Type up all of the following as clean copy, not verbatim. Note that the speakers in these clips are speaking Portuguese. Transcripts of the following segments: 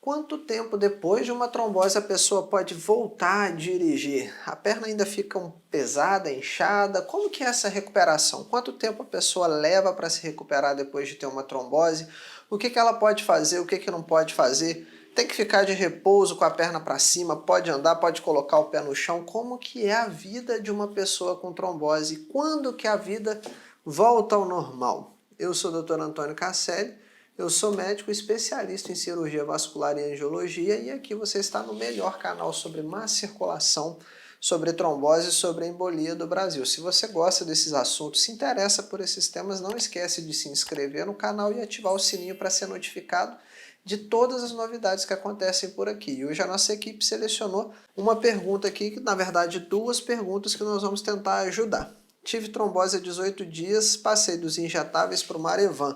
Quanto tempo depois de uma trombose a pessoa pode voltar a dirigir? A perna ainda fica pesada, inchada? Como que é essa recuperação? Quanto tempo a pessoa leva para se recuperar depois de ter uma trombose? O que que ela pode fazer, o que que não pode fazer? Tem que ficar de repouso com a perna para cima, pode andar, pode colocar o pé no chão? Como que é a vida de uma pessoa com trombose? Quando que a vida volta ao normal? Eu sou o Dr. Antônio Casselli. Eu sou médico especialista em cirurgia vascular e angiologia e aqui você está no melhor canal sobre má circulação, sobre trombose e sobre embolia do Brasil. Se você gosta desses assuntos, se interessa por esses temas, não esquece de se inscrever no canal e ativar o sininho para ser notificado de todas as novidades que acontecem por aqui. E hoje a nossa equipe selecionou uma pergunta aqui, na verdade duas perguntas que nós vamos tentar ajudar. Tive trombose há 18 dias, passei dos injetáveis para o Marevan.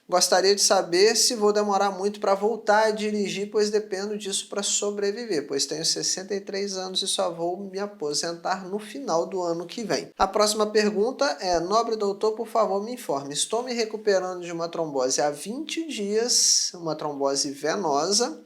Gostaria de saber se vou demorar muito para voltar a dirigir, pois dependo disso para sobreviver, pois tenho 63 anos e só vou me aposentar no final do ano que vem. A próxima pergunta é: nobre doutor, por favor me informe. Estou me recuperando de uma trombose há 20 dias, uma trombose venosa,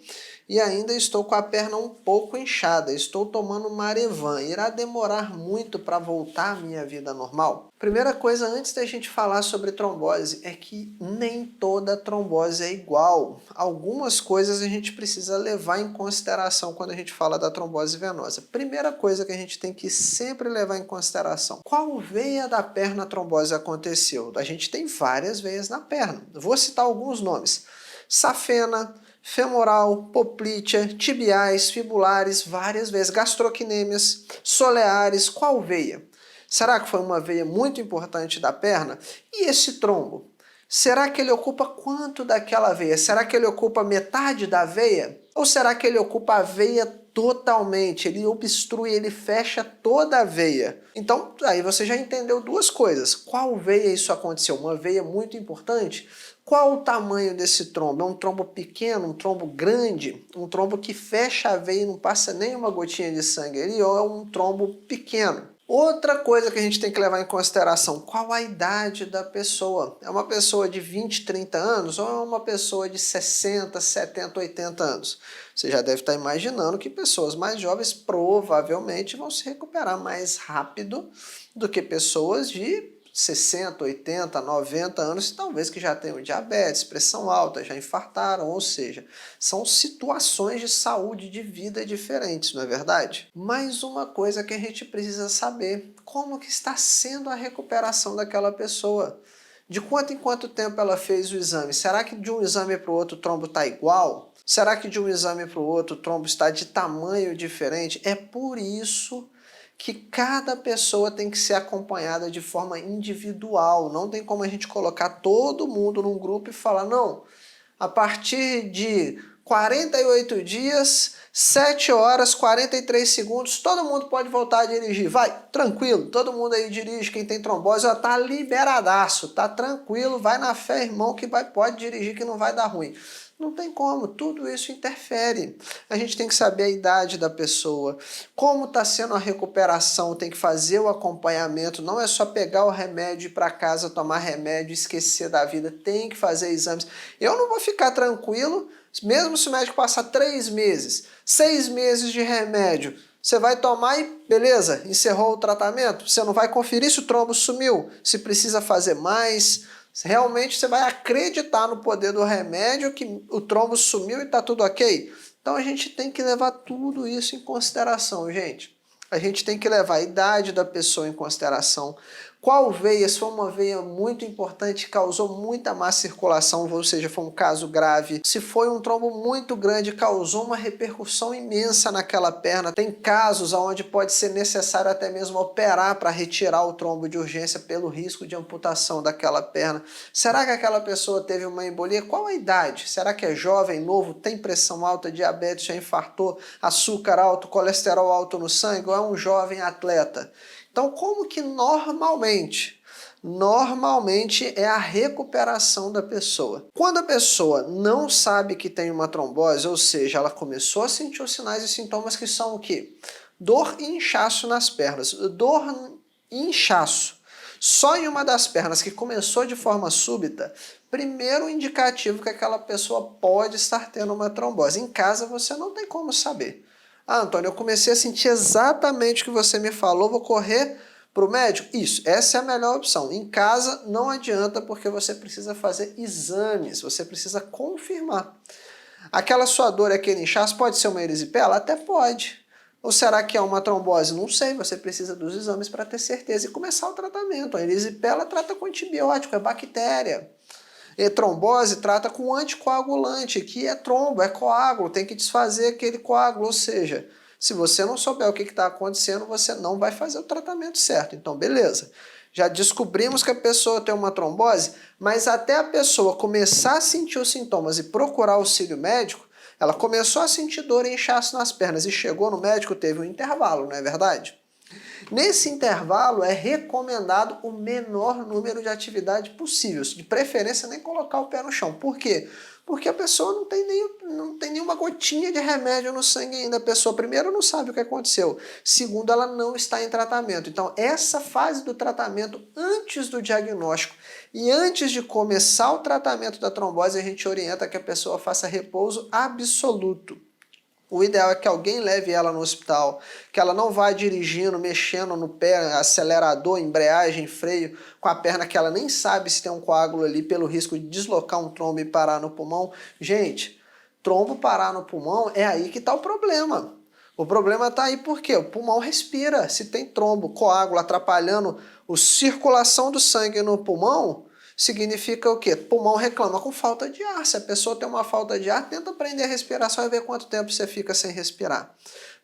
e ainda estou com a perna um pouco inchada. Estou tomando Marevan. Irá demorar muito para voltar à minha vida normal? Primeira coisa, antes da gente falar sobre trombose, é que nem toda trombose é igual. Algumas coisas a gente precisa levar em consideração quando a gente fala da trombose venosa. Primeira coisa que a gente tem que sempre levar em consideração: qual veia da perna a trombose aconteceu? A gente tem várias veias na perna. Vou citar alguns nomes: safena, femoral, poplítea, tibiais, fibulares, várias vezes, gastrocnêmias, soleares. Qual veia? Será que foi uma veia muito importante da perna? E esse trombo? Será que ele ocupa quanto daquela veia? Será que ele ocupa metade da veia? Ou será que ele ocupa a veia totalmente? Ele obstrui, ele fecha toda a veia. Então, aí você já entendeu duas coisas. Qual veia isso aconteceu? Uma veia muito importante? Qual o tamanho desse trombo? É um trombo pequeno, um trombo grande, um trombo que fecha a veia e não passa nem uma gotinha de sangue ali, ou é um trombo pequeno? Outra coisa que a gente tem que levar em consideração: qual a idade da pessoa? É uma pessoa de 20, 30 anos ou é uma pessoa de 60, 70, 80 anos? Você já deve estar imaginando que pessoas mais jovens provavelmente vão se recuperar mais rápido do que pessoas de 60, 80, 90 anos, talvez que já tenham diabetes, pressão alta, já infartaram, ou seja, são situações de saúde de vida diferentes, não é verdade? Mais uma coisa que a gente precisa saber: como que está sendo a recuperação daquela pessoa? De quanto em quanto tempo ela fez o exame? Será que de um exame para o outro o trombo está igual? Será que de um exame para o outro o trombo está de tamanho diferente? É por isso que cada pessoa tem que ser acompanhada de forma individual. Não tem como a gente colocar todo mundo num grupo e falar: não, a partir de 48 dias, 7 horas, 43 segundos, todo mundo pode voltar a dirigir. Vai, tranquilo, todo mundo aí dirige, quem tem trombose, ó, tá liberadaço, tá tranquilo, vai na fé, irmão, que pode dirigir, que não vai dar ruim. Não tem como, tudo isso interfere. A gente tem que saber a idade da pessoa, como está sendo a recuperação, tem que fazer o acompanhamento, não é só pegar o remédio e ir para casa, tomar remédio e esquecer da vida, tem que fazer exames. Eu não vou ficar tranquilo, mesmo se o médico passar 3 meses, 6 meses de remédio, você vai tomar e beleza, encerrou o tratamento, você não vai conferir se o trombo sumiu, se precisa fazer mais. Realmente você vai acreditar no poder do remédio, que o trombo sumiu e está tudo ok? Então a gente tem que levar tudo isso em consideração, gente. A gente tem que levar a idade da pessoa em consideração. Qual veia, se for uma veia muito importante, causou muita má circulação, ou seja, foi um caso grave. Se foi um trombo muito grande, causou uma repercussão imensa naquela perna. Tem casos onde pode ser necessário até mesmo operar para retirar o trombo de urgência pelo risco de amputação daquela perna. Será que aquela pessoa teve uma embolia? Qual a idade? Será que é jovem, novo, tem pressão alta, diabetes, já infartou, açúcar alto, colesterol alto no sangue, ou é um jovem atleta? Então, como que normalmente é a recuperação da pessoa? Quando a pessoa não sabe que tem uma trombose, ou seja, ela começou a sentir os sinais e sintomas que são o quê? Dor e inchaço nas pernas. Dor e inchaço. só em uma das pernas que começou de forma súbita, primeiro indicativo que aquela pessoa pode estar tendo uma trombose. Em casa você não tem como saber. Ah, Antônio, eu comecei a sentir exatamente o que você me falou, vou correr para o médico? Isso, essa é a melhor opção. Em casa não adianta porque você precisa fazer exames, você precisa confirmar. Aquela sua dor, aquele inchaço, pode ser uma erisipela? Até pode. Ou será que é uma trombose? Não sei, você precisa dos exames para ter certeza e começar o tratamento. A erisipela trata com antibiótico, é bactéria. E trombose trata com anticoagulante, que é trombo, é coágulo, tem que desfazer aquele coágulo, ou seja, se você não souber o que está acontecendo, você não vai fazer o tratamento certo. Então, beleza. Já descobrimos que a pessoa tem uma trombose, mas até a pessoa começar a sentir os sintomas e procurar auxílio médico, ela começou a sentir dor e inchaço nas pernas e chegou no médico, teve um intervalo, não é verdade? Nesse intervalo é recomendado o menor número de atividade possível, de preferência nem colocar o pé no chão. Por quê? Porque a pessoa não tem nenhuma gotinha de remédio no sangue ainda. A pessoa, primeiro, não sabe o que aconteceu. Segundo, ela não está em tratamento. Então, essa fase do tratamento, antes do diagnóstico e antes de começar o tratamento da trombose, a gente orienta que a pessoa faça repouso absoluto. O ideal é que alguém leve ela no hospital, que ela não vá dirigindo, mexendo no pé, acelerador, embreagem, freio, com a perna que ela nem sabe se tem um coágulo ali, pelo risco de deslocar um trombo e parar no pulmão. Gente, trombo parar no pulmão é aí que está o problema. O problema está aí porque o pulmão respira. Se tem trombo, coágulo atrapalhando a circulação do sangue no pulmão, significa o quê? Pulmão reclama com falta de ar. Se a pessoa tem uma falta de ar, tenta prender a respiração e ver quanto tempo você fica sem respirar.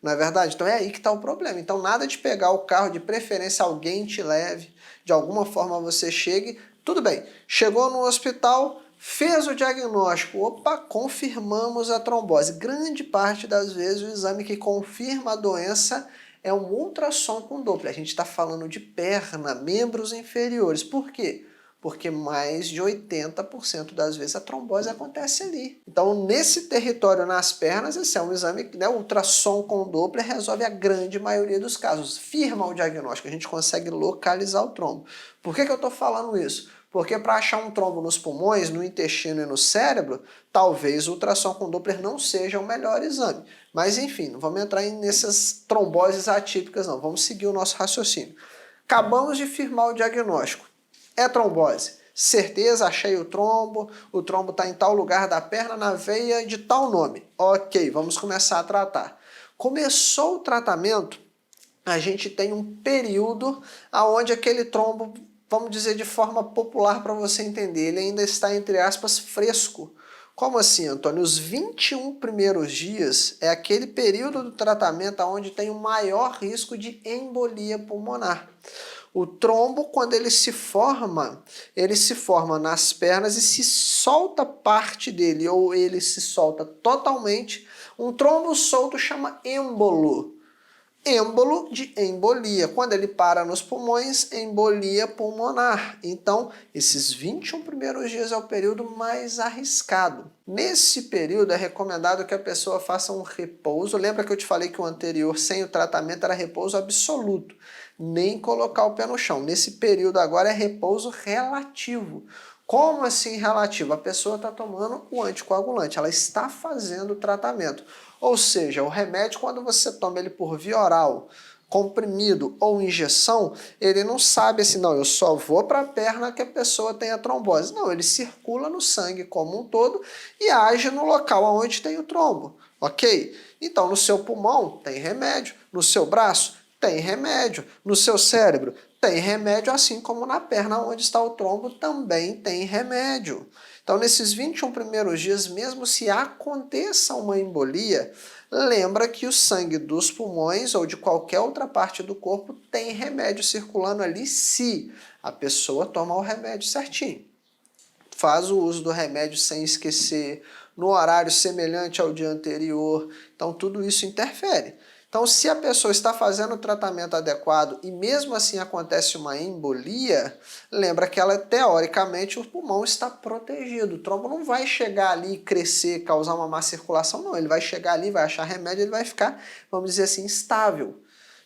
Não é verdade? Então é aí que está o problema. Então nada de pegar o carro, de preferência alguém te leve, de alguma forma você chegue, tudo bem. Chegou no hospital, fez o diagnóstico, opa, confirmamos a trombose. Grande parte das vezes o exame que confirma a doença é um ultrassom com Doppler. A gente está falando de perna, membros inferiores. Por quê? Porque mais de 80% das vezes a trombose acontece ali. Então, nesse território, nas pernas, esse é um exame, né, ultrassom com Doppler resolve a grande maioria dos casos. Firma o diagnóstico, a gente consegue localizar o trombo. Por que eu estou falando isso? Porque para achar um trombo nos pulmões, no intestino e no cérebro, talvez o ultrassom com Doppler não seja o melhor exame. Mas enfim, não vamos entrar nessas tromboses atípicas não, vamos seguir o nosso raciocínio. Acabamos de firmar o diagnóstico. É trombose. Certeza, achei o trombo está em tal lugar da perna, na veia de tal nome. Ok, vamos começar a tratar. Começou o tratamento, a gente tem um período onde aquele trombo, vamos dizer de forma popular para você entender, ele ainda está, entre aspas, fresco. Como assim, Antônio? Os 21 primeiros dias é aquele período do tratamento onde tem o maior risco de embolia pulmonar. O trombo, quando ele se forma nas pernas e se solta parte dele, ou ele se solta totalmente. Um trombo solto chama êmbolo. Êmbolo de embolia. Quando ele para nos pulmões, embolia pulmonar. Então, esses 21 primeiros dias é o período mais arriscado. Nesse período é recomendado que a pessoa faça um repouso. Lembra que eu te falei que o anterior, sem o tratamento, era repouso absoluto. Nem colocar o pé no chão. Nesse período agora é repouso relativo. Como assim relativo? A pessoa está tomando o anticoagulante, ela está fazendo o tratamento. Ou seja, o remédio, quando você toma ele por via oral, comprimido ou injeção, ele não sabe assim, não, eu só vou para a perna que a pessoa tenha trombose. Não, ele circula no sangue como um todo e age no local onde tem o trombo, ok? Então, no seu pulmão tem remédio, no seu braço tem remédio, no seu cérebro tem remédio, assim como na perna onde está o trombo também tem remédio. Então, nesses 21 primeiros dias, mesmo se aconteça uma embolia, lembra que o sangue dos pulmões ou de qualquer outra parte do corpo tem remédio circulando ali se a pessoa toma o remédio certinho. Faz o uso do remédio sem esquecer, no horário semelhante ao dia anterior. Então, tudo isso interfere. Então, se a pessoa está fazendo o tratamento adequado e mesmo assim acontece uma embolia, lembra que ela, teoricamente, o pulmão está protegido. O trombo não vai chegar ali e crescer, causar uma má circulação, não. Ele vai chegar ali, vai achar remédio, ele vai ficar, vamos dizer assim, estável.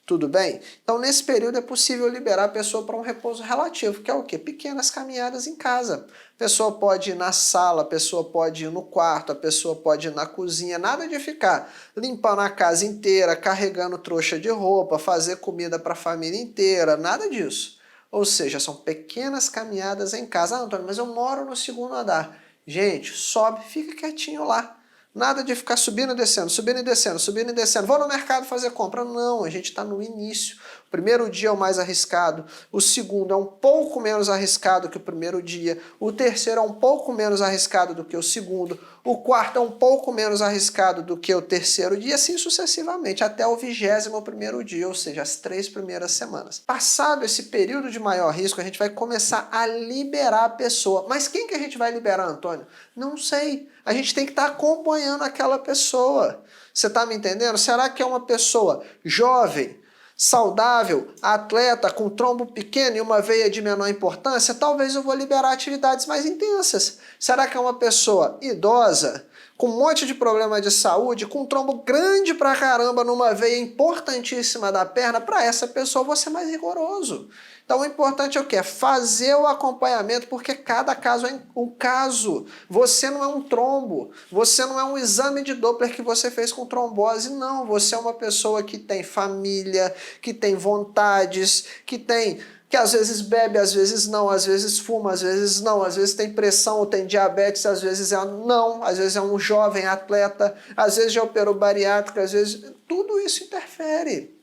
Tudo bem? Então, nesse período é possível liberar a pessoa para um repouso relativo, que é o quê? Pequenas caminhadas em casa. A pessoa pode ir na sala, a pessoa pode ir no quarto, a pessoa pode ir na cozinha, nada de ficar limpando a casa inteira, carregando trouxa de roupa, fazer comida para a família inteira, nada disso. Ou seja, são pequenas caminhadas em casa. Ah, Antônio, mas eu moro no segundo andar. Gente, sobe, fica quietinho lá. Nada de ficar subindo e descendo, subindo e descendo, subindo e descendo. Vou no mercado fazer compra. Não, a gente está no início. O primeiro dia é o mais arriscado, o segundo é um pouco menos arriscado que o primeiro dia, o terceiro é um pouco menos arriscado do que o segundo, o quarto é um pouco menos arriscado do que o terceiro dia, e assim sucessivamente, até o 21º dia, ou seja, as 3 primeiras semanas. Passado esse período de maior risco, a gente vai começar a liberar a pessoa. Mas quem que a gente vai liberar, Antônio? Não sei. A gente tem que estar acompanhando aquela pessoa. Você está me entendendo? Será que é uma pessoa jovem, saudável, atleta, com trombo pequeno e uma veia de menor importância? Talvez eu vou liberar atividades mais intensas. Será que é uma pessoa idosa, com um monte de problema de saúde, com um trombo grande pra caramba numa veia importantíssima da perna? Para essa pessoa eu vou ser mais rigoroso. Então o importante é o quê? Fazer o acompanhamento, porque cada caso é um caso. Você não é um trombo, você não é um exame de Doppler que você fez com trombose, não. Você é uma pessoa que tem família, que tem vontades, que às vezes bebe, às vezes não, às vezes fuma, às vezes não, às vezes tem pressão ou tem diabetes, às vezes não, às vezes é um jovem atleta, às vezes já operou bariátrica, às vezes... Tudo isso interfere.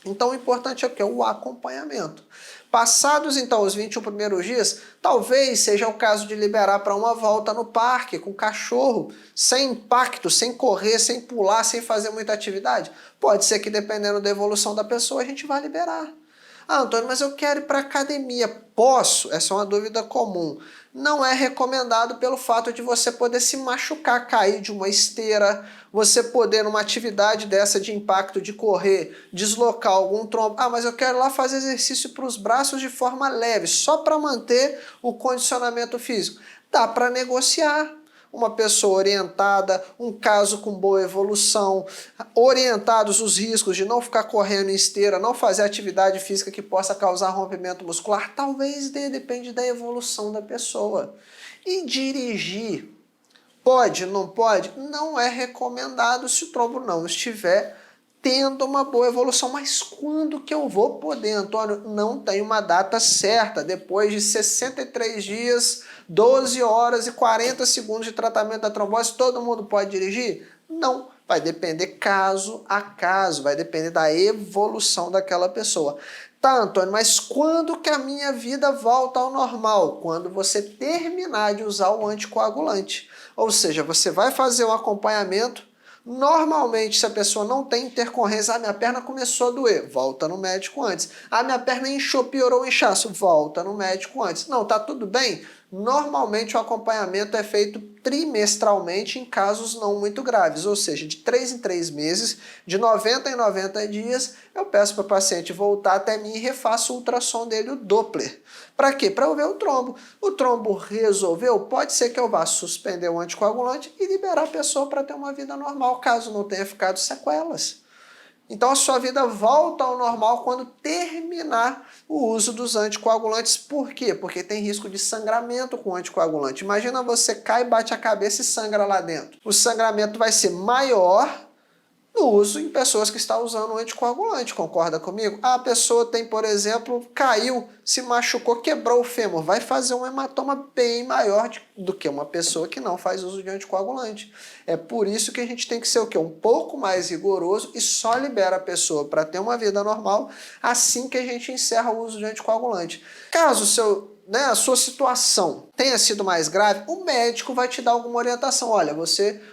Então o importante é o quê? O acompanhamento. Passados então os 21 primeiros dias, talvez seja o caso de liberar para uma volta no parque com o cachorro, sem impacto, sem correr, sem pular, sem fazer muita atividade. Pode ser que dependendo da evolução da pessoa a gente vai liberar. Ah, Antônio, mas eu quero ir para a academia. Posso? Essa é uma dúvida comum. Não é recomendado pelo fato de você poder se machucar, cair de uma esteira, você poder, numa atividade dessa de impacto, de correr, deslocar algum trombo. Ah, mas eu quero lá fazer exercício para os braços de forma leve, só para manter o condicionamento físico. Dá para negociar. Uma pessoa orientada, um caso com boa evolução, orientados os riscos de não ficar correndo em esteira, não fazer atividade física que possa causar rompimento muscular, talvez dê, depende da evolução da pessoa. E dirigir, pode, não pode? Não é recomendado se o trombo não estiver tendo uma boa evolução. Mas quando que eu vou poder, Antônio? Não tem uma data certa. Depois de 63 dias, 12 horas e 40 segundos de tratamento da trombose, todo mundo pode dirigir? Não. Vai depender caso a caso, vai depender da evolução daquela pessoa. Tá, Antônio, mas quando que a minha vida volta ao normal? Quando você terminar de usar o anticoagulante. Ou seja, você vai fazer um acompanhamento. Normalmente, se a pessoa não tem intercorrência, a minha perna começou a doer, volta no médico antes. A minha perna inchou, piorou o inchaço, volta no médico antes. Não, tá tudo bem? Normalmente o acompanhamento é feito trimestralmente em casos não muito graves, ou seja, de 3 em 3 meses, de 90 em 90 dias, eu peço para o paciente voltar até mim e refaço o ultrassom dele, o Doppler. Para quê? Para eu ver o trombo. O trombo resolveu, pode ser que eu vá suspender o anticoagulante e liberar a pessoa para ter uma vida normal, caso não tenha ficado sequelas. Então a sua vida volta ao normal quando terminar o uso dos anticoagulantes. Por quê? Porque tem risco de sangramento com anticoagulante. Imagina você cai, bate a cabeça e sangra lá dentro. O sangramento vai ser maior no uso em pessoas que estão usando o anticoagulante, concorda comigo? A pessoa tem, por exemplo, caiu, se machucou, quebrou o fêmur, vai fazer um hematoma bem maior do que uma pessoa que não faz uso de anticoagulante. É por isso que a gente tem que ser o quê? Um pouco mais rigoroso e só libera a pessoa para ter uma vida normal assim que a gente encerra o uso de anticoagulante. Caso a sua situação tenha sido mais grave, o médico vai te dar alguma orientação. Olha,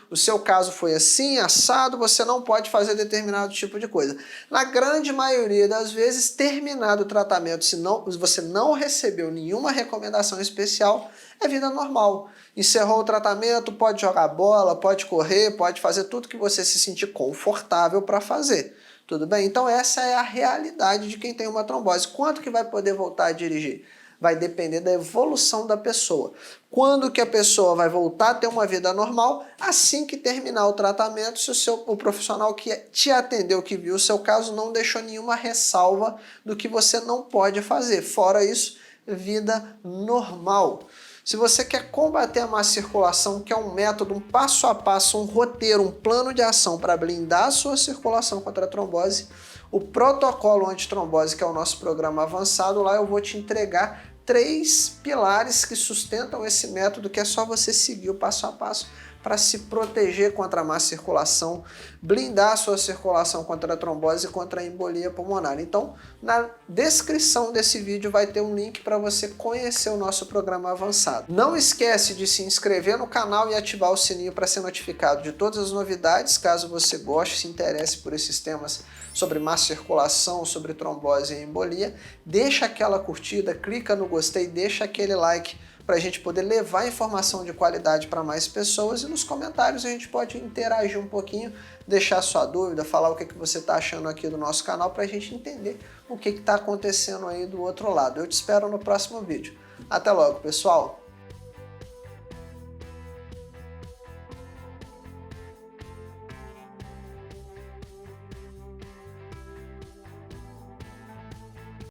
o seu caso foi assim, assado, você não pode fazer determinado tipo de coisa. Na grande maioria das vezes, terminado o tratamento, se você não recebeu nenhuma recomendação especial, é vida normal. Encerrou o tratamento, pode jogar bola, pode correr, pode fazer tudo que você se sentir confortável para fazer. Tudo bem? Então essa é a realidade de quem tem uma trombose. Quanto que vai poder voltar a dirigir? vai depender da evolução da pessoa. Quando que a pessoa vai voltar a ter uma vida normal? Assim que terminar o tratamento, se o profissional que te atendeu, que viu o seu caso, não deixou nenhuma ressalva do que você não pode fazer. Fora isso, vida normal. Se você quer combater a má circulação, que é um método, um passo a passo, um roteiro, um plano de ação para blindar a sua circulação contra a trombose, o protocolo antitrombose, que é o nosso programa avançado, lá eu vou te entregar 3 pilares que sustentam esse método, que é só você seguir o passo a passo para se proteger contra a má circulação, blindar a sua circulação contra a trombose e contra a embolia pulmonar. Então, na descrição desse vídeo vai ter um link para você conhecer o nosso programa avançado. Não esquece de se inscrever no canal e ativar o sininho para ser notificado de todas as novidades, caso você goste, se interesse por esses temas sobre má circulação, sobre trombose e embolia. Deixa aquela curtida, clica no gostei, deixa aquele like para a gente poder levar informação de qualidade para mais pessoas, e nos comentários a gente pode interagir um pouquinho, deixar sua dúvida, falar o que você está achando aqui do nosso canal, para a gente entender o que está acontecendo aí do outro lado. Eu te espero no próximo vídeo. Até logo, pessoal!